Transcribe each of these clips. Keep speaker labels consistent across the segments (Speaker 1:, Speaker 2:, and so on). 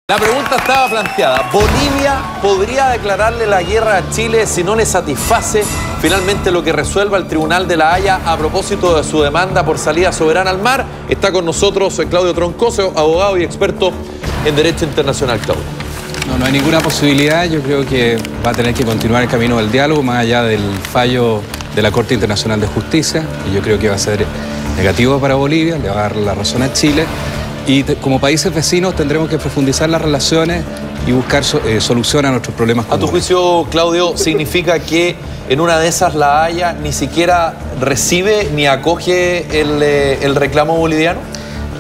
Speaker 1: La pregunta estaba planteada. ¿Bolivia podría declararle la guerra a Chile si no le satisface finalmente lo que resuelva el Tribunal de La Haya a propósito de su demanda por salida soberana al mar? Está con nosotros Claudio Troncoso, abogado y experto en Derecho Internacional. Claudio.
Speaker 2: No hay ninguna posibilidad. Yo creo que va a tener que continuar el camino del diálogo más allá del fallo de la Corte Internacional de Justicia. Y yo creo que va a ser negativo para Bolivia, le va a dar la razón a Chile. Y como países vecinos tendremos que profundizar las relaciones y buscar solución a nuestros problemas comunes.
Speaker 1: A tu juicio, Claudio, ¿significa que en una de esas La Haya ni siquiera recibe ni acoge el reclamo boliviano?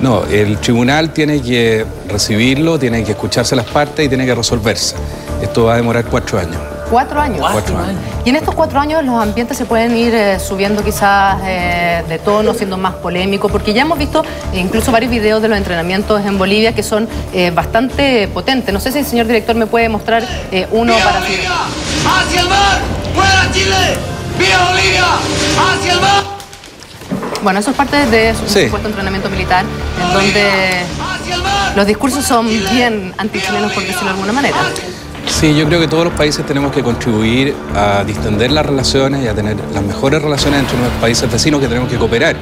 Speaker 2: No, el tribunal tiene que recibirlo, tiene que escucharse las partes y tiene que resolverse. Esto va a demorar 4 años.
Speaker 3: 4 años.
Speaker 2: 4 años.
Speaker 3: Y en estos 4 años los ambientes se pueden ir subiendo quizás de tono, siendo más polémicos, porque ya hemos visto incluso varios videos de los entrenamientos en Bolivia que son bastante potentes. No sé si el señor director me puede mostrar uno
Speaker 4: ¡Viva
Speaker 3: para...
Speaker 4: Bolivia! ¡Hacia el mar! ¡Fuera Chile! ¡Viva Bolivia! ¡Hacia el mar!
Speaker 3: Bueno, eso es parte de su supuesto entrenamiento militar, en donde los discursos son bien antichilenos, por decirlo de alguna manera.
Speaker 2: Sí, yo creo que todos los países tenemos que contribuir a distender las relaciones y a tener las mejores relaciones entre los países vecinos, que tenemos que cooperar,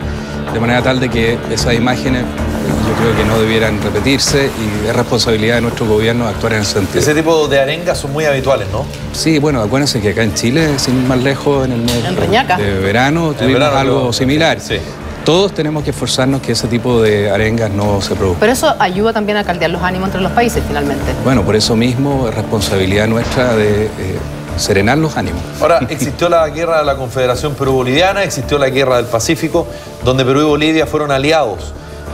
Speaker 2: de manera tal de que esas imágenes yo creo que no debieran repetirse y es responsabilidad de nuestro gobierno actuar en ese sentido.
Speaker 1: Ese tipo de arengas son muy habituales, ¿no?
Speaker 2: Sí, bueno, acuérdense que acá en Chile, sin ir más lejos, en el mes de verano, tuvimos algo similar. Sí. Todos tenemos que esforzarnos que ese tipo de arengas no se produzcan.
Speaker 3: Pero eso ayuda también a caldear los ánimos entre los países, finalmente.
Speaker 2: Bueno, por eso mismo es responsabilidad nuestra de serenar los ánimos.
Speaker 1: Ahora, existió la guerra de la Confederación Perú-Boliviana, existió la guerra del Pacífico, donde Perú y Bolivia fueron aliados.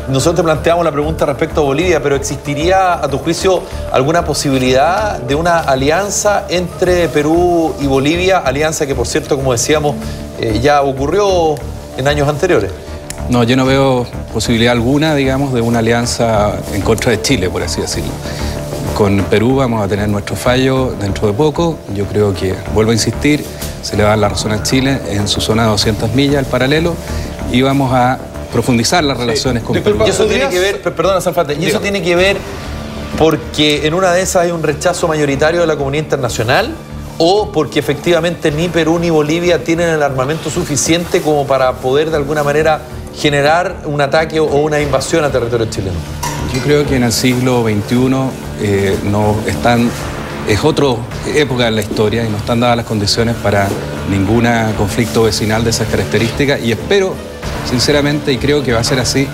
Speaker 1: Nosotros te planteamos la pregunta respecto a Bolivia, pero ¿existiría, a tu juicio, alguna posibilidad de una alianza entre Perú y Bolivia? Alianza que, por cierto, como decíamos, ya ocurrió en años anteriores.
Speaker 2: No, yo no veo posibilidad alguna, digamos, de una alianza en contra de Chile, por así decirlo. Con Perú vamos a tener nuestro fallo dentro de poco. Yo creo que, vuelvo a insistir, se le va a dar la razón a Chile en su zona de 200 millas, el paralelo, y vamos a profundizar las relaciones con Perú.
Speaker 1: Y eso tiene que ver, perdona, Sanfate, y eso tiene que ver porque en una de esas hay un rechazo mayoritario de la comunidad internacional, o porque efectivamente ni Perú ni Bolivia tienen el armamento suficiente como para poder de alguna manera generar un ataque o una invasión a territorio chileno.
Speaker 2: Yo creo que en el siglo XXI es otra época de la historia y no están dadas las condiciones para ningún conflicto vecinal de esas características y espero, sinceramente, y creo que va a ser así,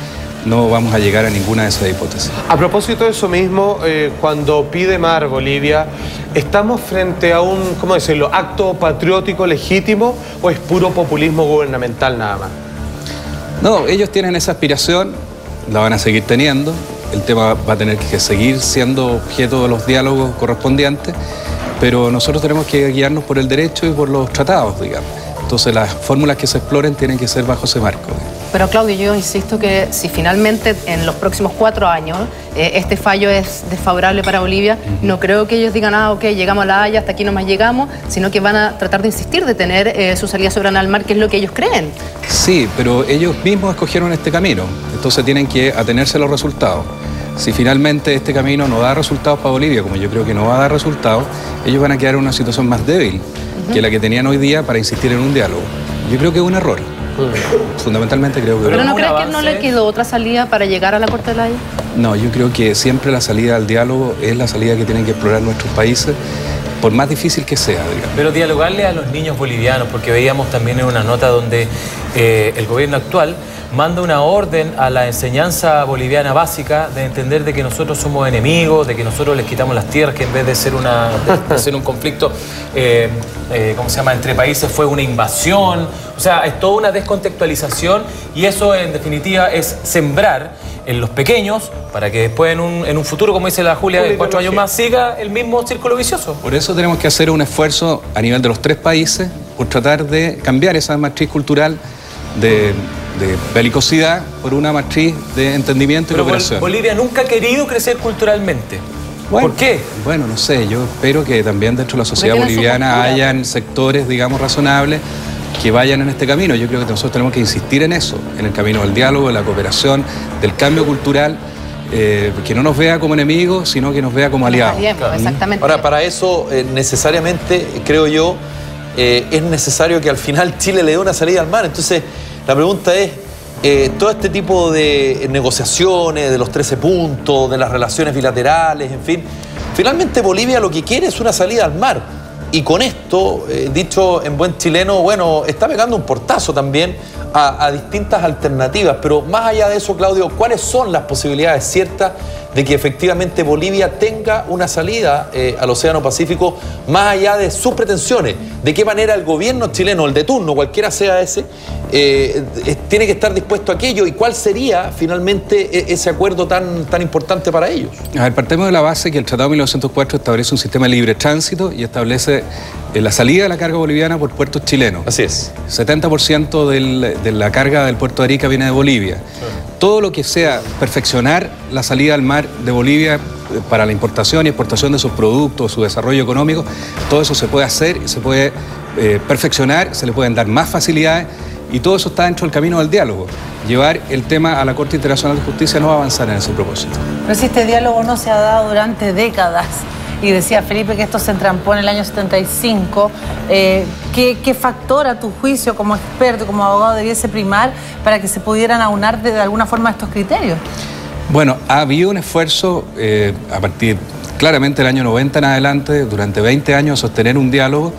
Speaker 2: no vamos a llegar a ninguna de esas hipótesis.
Speaker 5: A propósito de eso mismo, cuando pide mar Bolivia, ¿estamos frente a un, ¿cómo decirlo?, acto patriótico legítimo o es puro populismo gubernamental nada más?
Speaker 2: No, ellos tienen esa aspiración, la van a seguir teniendo. El tema va a tener que seguir siendo objeto de los diálogos correspondientes, pero nosotros tenemos que guiarnos por el derecho y por los tratados, digamos. Entonces las fórmulas que se exploren tienen que ser bajo ese marco.
Speaker 3: Pero Claudio, yo insisto que si finalmente en los próximos 4 años este fallo es desfavorable para Bolivia, no creo que ellos digan, ok, llegamos a La Haya, hasta aquí nomás llegamos, sino que van a tratar de insistir de tener su salida soberana al mar, que es lo que ellos creen.
Speaker 2: Sí, pero ellos mismos escogieron este camino, entonces tienen que atenerse a los resultados. Si finalmente este camino no da resultados para Bolivia, como yo creo que no va a dar resultados, ellos van a quedar en una situación más débil que la que tenían hoy día para insistir en un diálogo. Yo creo que es un error. Fundamentalmente creo que...
Speaker 3: ¿Pero no crees que no le quedó otra salida para llegar a la Corte de La Haya?
Speaker 2: No, yo creo que siempre la salida al diálogo es la salida que tienen que explorar nuestros países, por más difícil que sea, digamos.
Speaker 6: Pero dialogarle a los niños bolivianos, porque veíamos también en una nota donde el gobierno actual manda una orden a la enseñanza boliviana básica de entender de que nosotros somos enemigos, de que nosotros les quitamos las tierras, que en vez de ser, un conflicto, ¿cómo se llama?, entre países fue una invasión. O sea, es toda una descontextualización y eso en definitiva es sembrar en los pequeños para que después en un futuro, como dice la Julia, de 4 años más, siga el mismo círculo vicioso.
Speaker 2: Por eso tenemos que hacer un esfuerzo a nivel de los 3 países por tratar de cambiar esa matriz cultural de belicosidad por una matriz de entendimiento y cooperación.
Speaker 6: Bolivia nunca ha querido crecer culturalmente.
Speaker 2: Bueno,
Speaker 6: ¿por qué?
Speaker 2: Bueno, no sé, yo espero que también dentro de la sociedad boliviana hayan sectores, digamos, razonables que vayan en este camino. Yo creo que nosotros tenemos que insistir en eso, en el camino del diálogo, de la cooperación, del cambio cultural que no nos vea como enemigos, sino que nos vea como aliados.
Speaker 3: Exactamente.
Speaker 1: Ahora, para eso, necesariamente, creo yo, es necesario que al final Chile le dé una salida al mar. Entonces, la pregunta es, todo este tipo de negociaciones, de los 13 puntos, de las relaciones bilaterales, en fin, finalmente Bolivia lo que quiere es una salida al mar. Y con esto, dicho en buen chileno, bueno, está pegando un portazo también a distintas alternativas. Pero más allá de eso, Claudio, ¿cuáles son las posibilidades ciertas de que efectivamente Bolivia tenga una salida al Océano Pacífico más allá de sus pretensiones? ¿De qué manera el gobierno chileno, el de turno, cualquiera sea ese, tiene que estar dispuesto a aquello? ¿Y cuál sería finalmente ese acuerdo tan importante para ellos?
Speaker 2: A ver, partemos de la base que el Tratado de 1904 establece un sistema de libre tránsito y establece la salida de la carga boliviana por puertos chilenos.
Speaker 1: Así es.
Speaker 2: 70% de la carga del puerto de Arica viene de Bolivia. Todo lo que sea perfeccionar la salida al mar de Bolivia para la importación y exportación de sus productos, su desarrollo económico, todo eso se puede hacer, se puede perfeccionar, se le pueden dar más facilidades y todo eso está dentro del camino del diálogo. Llevar el tema a la Corte Internacional de Justicia no va a avanzar en ese propósito.
Speaker 7: Pero si este diálogo no se ha dado durante décadas, y decía Felipe que esto se entrampó en el año 75, ¿qué factor a tu juicio como experto, como abogado, debiese primar para que se pudieran aunar de alguna forma estos criterios?
Speaker 2: Bueno, ha habido un esfuerzo a partir claramente del año 90 en adelante, durante 20 años, sostener un diálogo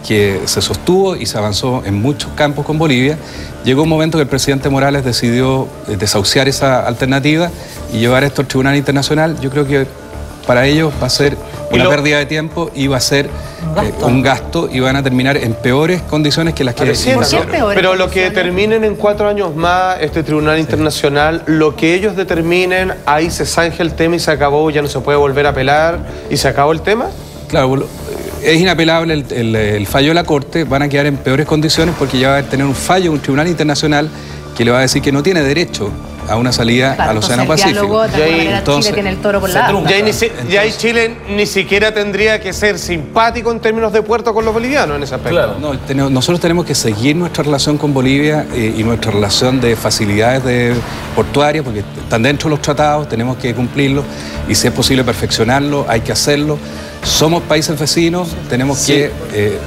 Speaker 2: que se sostuvo y se avanzó en muchos campos con Bolivia. Llegó un momento que el presidente Morales decidió desahuciar esa alternativa y llevar esto al Tribunal Internacional. Yo creo que para ellos va a ser una pérdida de tiempo y va a ser un gasto y van a terminar en peores condiciones que las que
Speaker 5: Pero lo que determinen en 4 años más este Tribunal Internacional, lo que ellos determinen, ahí se zanja el tema y se acabó, ya no se puede volver a apelar y se acabó el tema.
Speaker 2: Claro, es inapelable el fallo de la Corte, van a quedar en peores condiciones porque ya va a tener un fallo, un Tribunal Internacional que le va a decir que no tiene derecho a una salida al Océano Pacífico.
Speaker 3: Chile tiene el toro por la aspa.
Speaker 5: Ya ahí Chile ni siquiera tendría que ser simpático en términos de puerto con los bolivianos en ese aspecto.
Speaker 6: Claro.
Speaker 2: No, nosotros tenemos que seguir nuestra relación con Bolivia y nuestra relación de facilidades portuarias, porque están dentro de los tratados, tenemos que cumplirlos y si es posible perfeccionarlo, hay que hacerlo. Somos países vecinos, tenemos que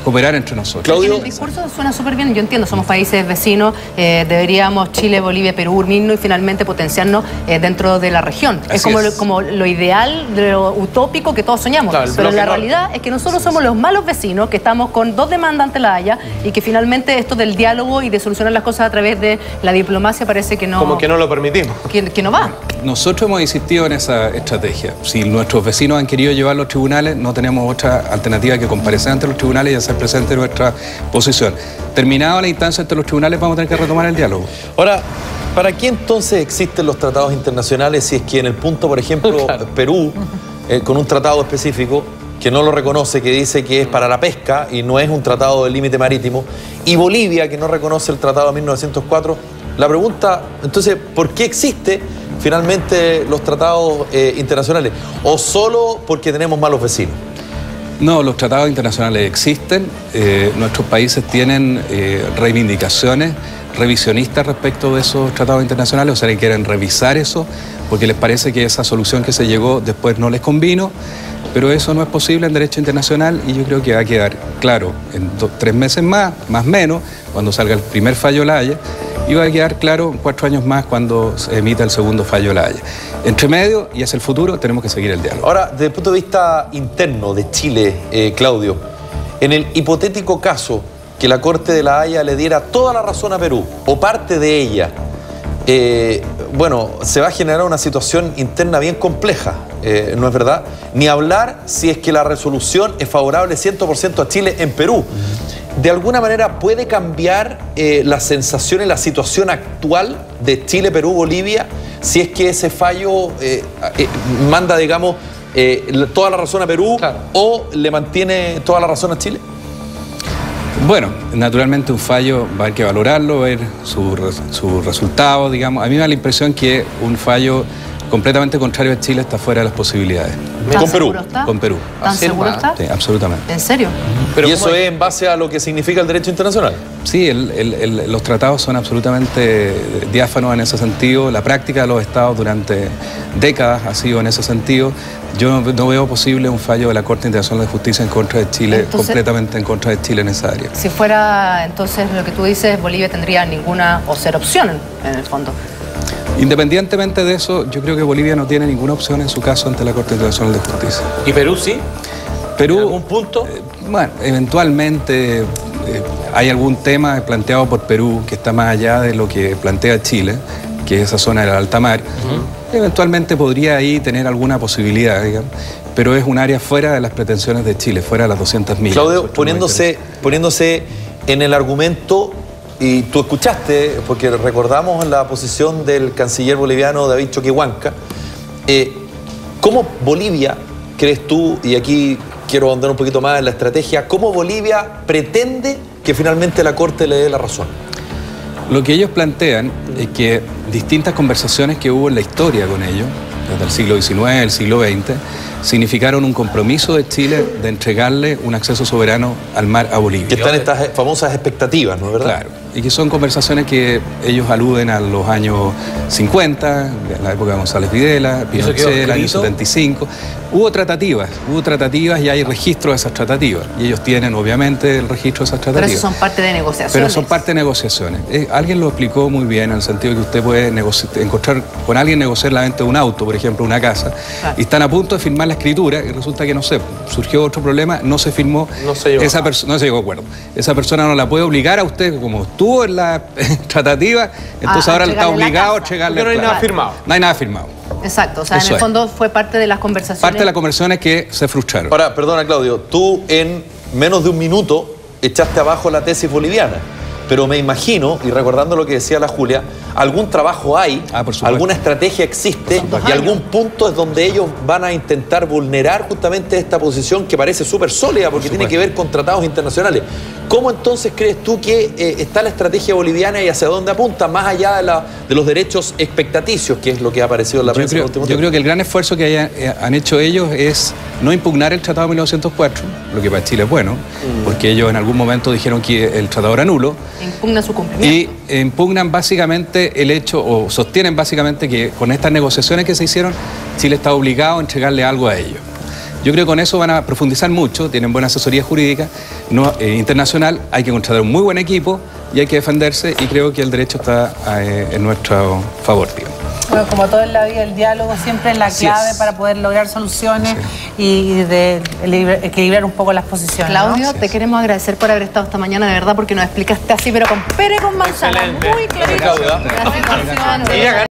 Speaker 2: cooperar entre nosotros.
Speaker 3: Claudio, el discurso suena súper bien, yo entiendo, somos países vecinos, deberíamos Chile, Bolivia, Perú unirnos y finalmente potenciarnos dentro de la región. Es como lo ideal, lo utópico que todos soñamos. Claro, pero la realidad es que nosotros somos los malos vecinos, que estamos con 2 demandas ante la Haya y que finalmente esto del diálogo y de solucionar las cosas a través de la diplomacia parece que no...
Speaker 5: Como que no lo permitimos.
Speaker 3: Que no va.
Speaker 2: Nosotros hemos insistido en esa estrategia. Si nuestros vecinos han querido llevar los tribunales, no tenemos otra alternativa que comparecer ante los tribunales y hacer presente nuestra posición. Terminada la instancia ante los tribunales, vamos a tener que retomar el diálogo.
Speaker 1: Ahora, ¿para qué entonces existen los tratados internacionales si es que en el punto, por ejemplo, Perú, con un tratado específico, que no lo reconoce, que dice que es para la pesca y no es un tratado de límite marítimo, y Bolivia, que no reconoce el tratado de 1904, la pregunta, entonces, ¿por qué existe finalmente los tratados internacionales? ¿O solo porque tenemos malos vecinos?
Speaker 2: No, los tratados internacionales existen. Nuestros países tienen reivindicaciones revisionistas respecto de esos tratados internacionales, o sea, que quieren revisar eso porque les parece que esa solución que se llegó después no les convino, pero eso no es posible en derecho internacional y yo creo que va a quedar claro en 3 meses más o menos, cuando salga el primer fallo de la Haya, y va a quedar claro en 4 años más cuando se emita el segundo fallo de la Haya. Entre medio y hacia el futuro tenemos que seguir el diálogo.
Speaker 1: Ahora, desde el punto de vista interno de Chile, Claudio, en el hipotético caso que la Corte de la Haya le diera toda la razón a Perú, o parte de ella, bueno, se va a generar una situación interna bien compleja, ¿no es verdad? Ni hablar si es que la resolución es favorable 100% a Chile en Perú. ¿De alguna manera puede cambiar la sensación y la situación actual de Chile, Perú, Bolivia, si es que ese fallo manda, digamos, toda la razón a Perú, claro, o le mantiene toda la razón a Chile?
Speaker 2: Bueno, naturalmente un fallo va a haber que valorarlo, ver su resultado, digamos. A mí me da la impresión que un fallo completamente contrario a Chile, está fuera de las posibilidades.
Speaker 1: ¿Con Perú?
Speaker 2: Con Perú.
Speaker 3: ¿Tan seguro está?
Speaker 2: Sí, absolutamente.
Speaker 3: ¿En serio?
Speaker 1: ¿Y eso es en base a lo que significa el derecho internacional?
Speaker 2: Sí, los tratados son absolutamente diáfanos en ese sentido. La práctica de los estados durante décadas ha sido en ese sentido. Yo no veo posible un fallo de la Corte Internacional de Justicia en contra de Chile,
Speaker 3: Entonces,
Speaker 2: completamente en contra de Chile en esa área.
Speaker 3: Si fuera entonces lo que tú dices, Bolivia tendría ninguna o cero opción en el fondo.
Speaker 2: Independientemente de eso, yo creo que Bolivia no tiene ninguna opción en su caso ante la Corte Internacional de Justicia.
Speaker 6: ¿Y Perú sí?
Speaker 2: Perú,
Speaker 6: ¿En algún punto?
Speaker 2: Bueno, eventualmente hay algún tema planteado por Perú que está más allá de lo que plantea Chile, que es esa zona del alta mar. Eventualmente podría ahí tener alguna posibilidad, digamos, pero es un área fuera de las pretensiones de Chile, fuera de las 200 millas.
Speaker 1: Claudio, poniéndose en el argumento, y tú escuchaste, porque recordamos la posición del canciller boliviano David Choquehuanca, ¿cómo Bolivia, crees tú, y aquí quiero ahondar un poquito más en la estrategia, cómo Bolivia pretende que finalmente la Corte le dé la razón?
Speaker 2: Lo que ellos plantean es que distintas conversaciones que hubo en la historia con ellos, desde el siglo XIX, el siglo XX, significaron un compromiso de Chile de entregarle un acceso soberano al mar a Bolivia.
Speaker 1: Que están estas famosas expectativas, ¿no es verdad?
Speaker 2: Claro, y que son conversaciones que ellos aluden a los años 50, la época de González Videla, Pinochet, el año 75. Hubo tratativas y hay registro de esas tratativas. Y ellos tienen, obviamente, el registro de esas tratativas.
Speaker 3: Pero eso son parte de negociaciones.
Speaker 2: Pero son parte de negociaciones. Alguien lo explicó muy bien, en el sentido de que usted puede encontrar con alguien, negociar la venta de un auto, por ejemplo, una casa,
Speaker 3: claro,
Speaker 2: y están a punto de firmar la escritura, y resulta que, no sé, surgió otro problema, no se firmó, no se llegó a acuerdo. Esa persona no la puede obligar a usted, como estuvo en la tratativa, entonces ahora está obligado a entregarle.
Speaker 5: Porque no hay nada firmado.
Speaker 2: No hay nada firmado.
Speaker 3: Exacto, o sea,
Speaker 2: Eso
Speaker 3: en el fondo fue parte de las conversaciones.
Speaker 2: Parte de las conversaciones que se frustraron.
Speaker 1: Ahora, perdona, Claudio, tú en menos de un minuto echaste abajo la tesis boliviana, pero me imagino, y recordando lo que decía la Julia, algún trabajo hay, alguna estrategia existe, y algún punto es donde ellos van a intentar vulnerar justamente esta posición que parece súper sólida porque tiene que ver con tratados internacionales. ¿Cómo entonces crees tú que está la estrategia boliviana y hacia dónde apunta, más allá de los derechos expectaticios, que es lo que ha aparecido en la prensa?
Speaker 2: Yo creo que el gran esfuerzo que han hecho ellos es no impugnar el Tratado de 1904, lo que para Chile es bueno, porque ellos en algún momento dijeron que el tratado era nulo.
Speaker 3: Impugnan su cumplimiento.
Speaker 2: Y impugnan básicamente el hecho, o sostienen básicamente que con estas negociaciones que se hicieron, Chile está obligado a entregarle algo a ellos. Yo creo que con eso van a profundizar mucho, tienen buena asesoría jurídica internacional, hay que contratar un muy buen equipo y hay que defenderse, y creo que el derecho está en nuestro favor, digamos.
Speaker 7: Bueno, como todo en la vida, el diálogo siempre es la clave para poder lograr soluciones y de equilibrar un poco las posiciones.
Speaker 3: Claudio, te queremos agradecer por haber estado esta mañana, de verdad, porque nos explicaste así, pero con pere con manzana. Muy clarito.
Speaker 1: Gracias, Claudia.
Speaker 3: Gracias,